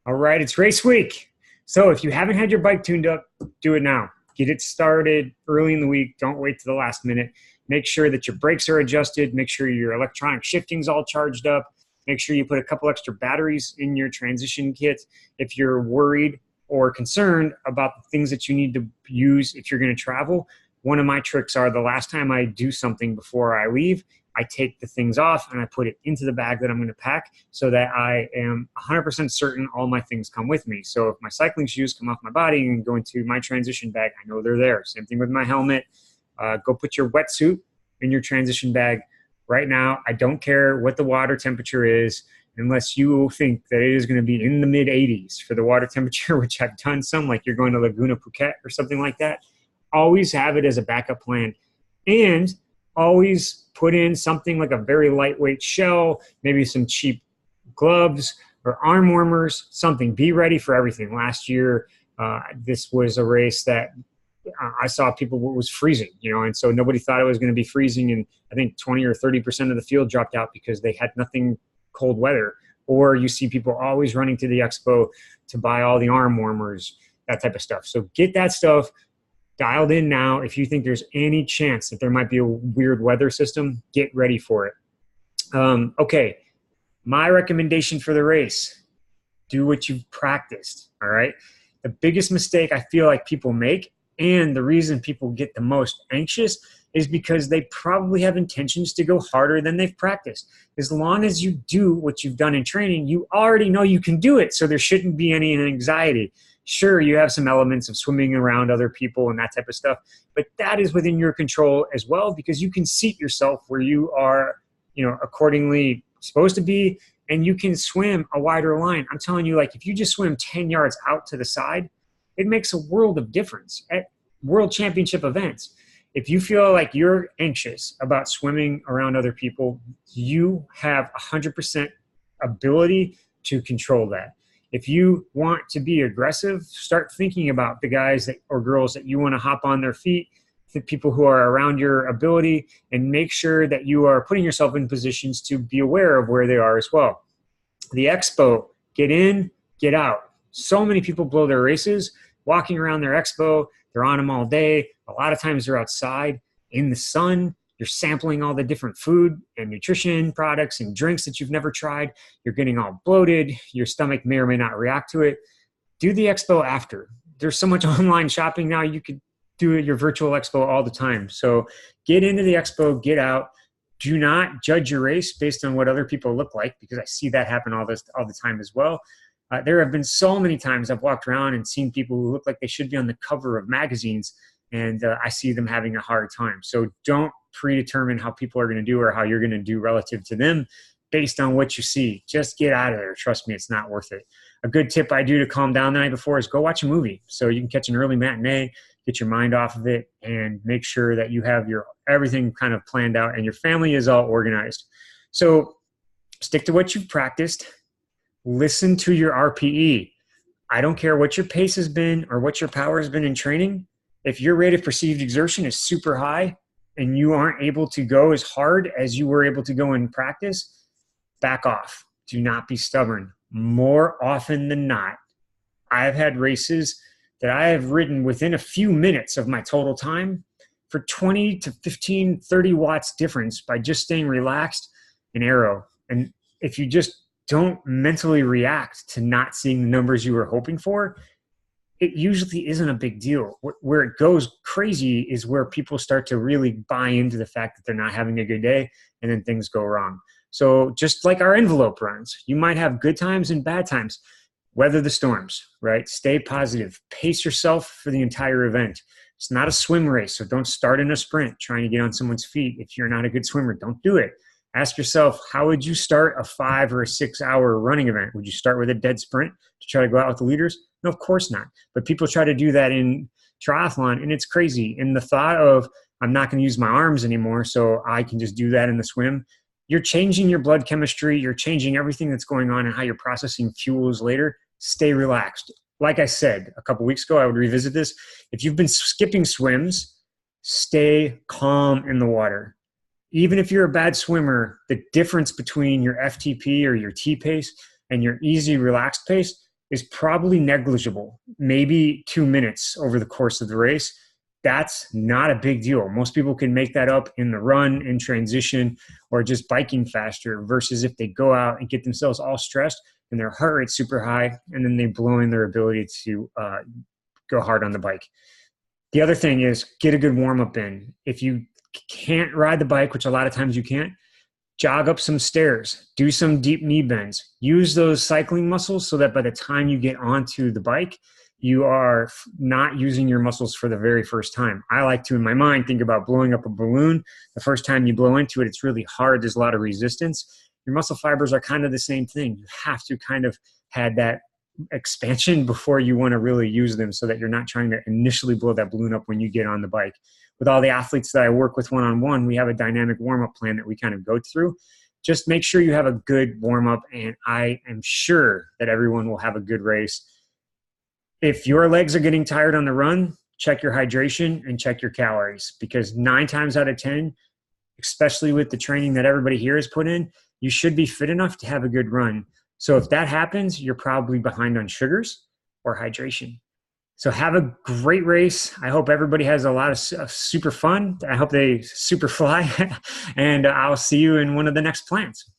All right, it's race week. So if you haven't had your bike tuned up, do it now. Get it started early in the week. Don't wait to the last minute. Make sure that your brakes are adjusted. Make sure your electronic shifting's all charged up. Make sure you put a couple extra batteries in your transition kit. If you're worried or concerned about the things that you need to use if you're going to travel, one of my tricks are the last time I do something before I leave, I take the things off and I put it into the bag that I'm going to pack so that I am 100% certain all my things come with me. So if my cycling shoes come off my body and go into my transition bag, I know they're there. Same thing with my helmet. Go put your wetsuit in your transition bag. Right now, I don't care what the water temperature is unless you think that it is going to be in the mid 80s for the water temperature, which I've done some, like you're going to Laguna Phuket or something like that. Always have it as a backup plan. And always put in something like a very lightweight shell, maybe some cheap gloves or arm warmers, something. Be ready for everything. Last year, this was a race that I saw people was freezing, and so nobody thought it was going to be freezing. And I think 20 or 30% of the field dropped out because they had nothing cold weather. Or you see people always running to the expo to buy all the arm warmers, that type of stuff. So get that stuff dialed in now. If you think there's any chance that there might be a weird weather system, get ready for it. Okay, my recommendation for the race, do what you've practiced, all right? The biggest mistake I feel like people make, and the reason people get the most anxious, is because they probably have intentions to go harder than they've practiced. As long as you do what you've done in training, you already know you can do it, so there shouldn't be any anxiety. Sure, you have some elements of swimming around other people and that type of stuff, but that is within your control as well, because you can seat yourself where you are, accordingly supposed to be, and you can swim a wider line. I'm telling you, like, if you just swim 10 yards out to the side, it makes a world of difference at world championship events. If you feel like you're anxious about swimming around other people, you have 100% ability to control that. If you want to be aggressive, start thinking about the guys or girls that you want to hop on their feet, the people who are around your ability, and make sure that you are putting yourself in positions to be aware of where they are as well. The expo, get in, get out. So many people blow their races walking around their expo. They're on them all day. A lot of times they're outside in the sun. You're sampling all the different food and nutrition products and drinks that you've never tried. You're getting all bloated. Your stomach may or may not react to it. Do the expo after. There's so much online shopping now. You could do your virtual expo all the time. So get into the expo, get out. Do not judge your race based on what other people look like, because I see that happen all the time as well. There have been so many times I've walked around and seen people who look like they should be on the cover of magazines, and I see them having a hard time. So don't predetermine how people are going to do or how you're going to do relative to them based on what you see. Just get out of there. Trust me, it's not worth it. A good tip I do to calm down the night before is go watch a movie. So you can catch an early matinee, get your mind off of it, and make sure that you have your everything kind of planned out and your family is all organized. So stick to what you've practiced. Listen to your RPE. I don't care what your pace has been or what your power has been in training. If your rate of perceived exertion is super high and you aren't able to go as hard as you were able to go in practice, back off. Do not be stubborn. More often than not, I've had races that I have ridden within a few minutes of my total time for 20 to 15, 30 watts difference by just staying relaxed and aero. And if you just don't mentally react to not seeing the numbers you were hoping for, it usually isn't a big deal. Where it goes crazy is where people start to really buy into the fact that they're not having a good day, and then things go wrong. So just like our envelope runs, you might have good times and bad times. Weather the storms, right? Stay positive. Pace yourself for the entire event. It's not a swim race, so don't start in a sprint trying to get on someone's feet. If you're not a good swimmer, don't do it. Ask yourself, how would you start a 5 or a 6 hour running event? Would you start with a dead sprint to try to go out with the leaders? No, of course not. But people try to do that in triathlon, and it's crazy. And the thought of, I'm not going to use my arms anymore, so I can just do that in the swim. You're changing your blood chemistry. You're changing everything that's going on and how you're processing fuels later. Stay relaxed. Like I said a couple weeks ago, I would revisit this. If you've been skipping swims, stay calm in the water. Even if you're a bad swimmer, the difference between your FTP or your T pace and your easy, relaxed pace is probably negligible, maybe 2 minutes over the course of the race. That's not a big deal. Most people can make that up in the run, in transition, or just biking faster, versus if they go out and get themselves all stressed and their heart rate's super high, and then they blow in their ability to go hard on the bike. The other thing is get a good warm-up in. If you can't ride the bike, which a lot of times you can't, jog up some stairs, do some deep knee bends, use those cycling muscles so that by the time you get onto the bike, you are not using your muscles for the very first time. I like to, in my mind, think about blowing up a balloon. The first time you blow into it, it's really hard. There's a lot of resistance. Your muscle fibers are kind of the same thing. You have to kind of have that expansion before you want to really use them, so that you're not trying to initially blow that balloon up when you get on the bike. With all the athletes that I work with one-on-one, we have a dynamic warm-up plan that we kind of go through. Just make sure you have a good warm-up, and I am sure that everyone will have a good race. If your legs are getting tired on the run, check your hydration and check your calories, because 9 times out of 10, especially with the training that everybody here has put in, you should be fit enough to have a good run. So if that happens, you're probably behind on sugars or hydration. So have a great race. I hope everybody has a lot of super fun. I hope they super fly. And I'll see you in one of the next plants.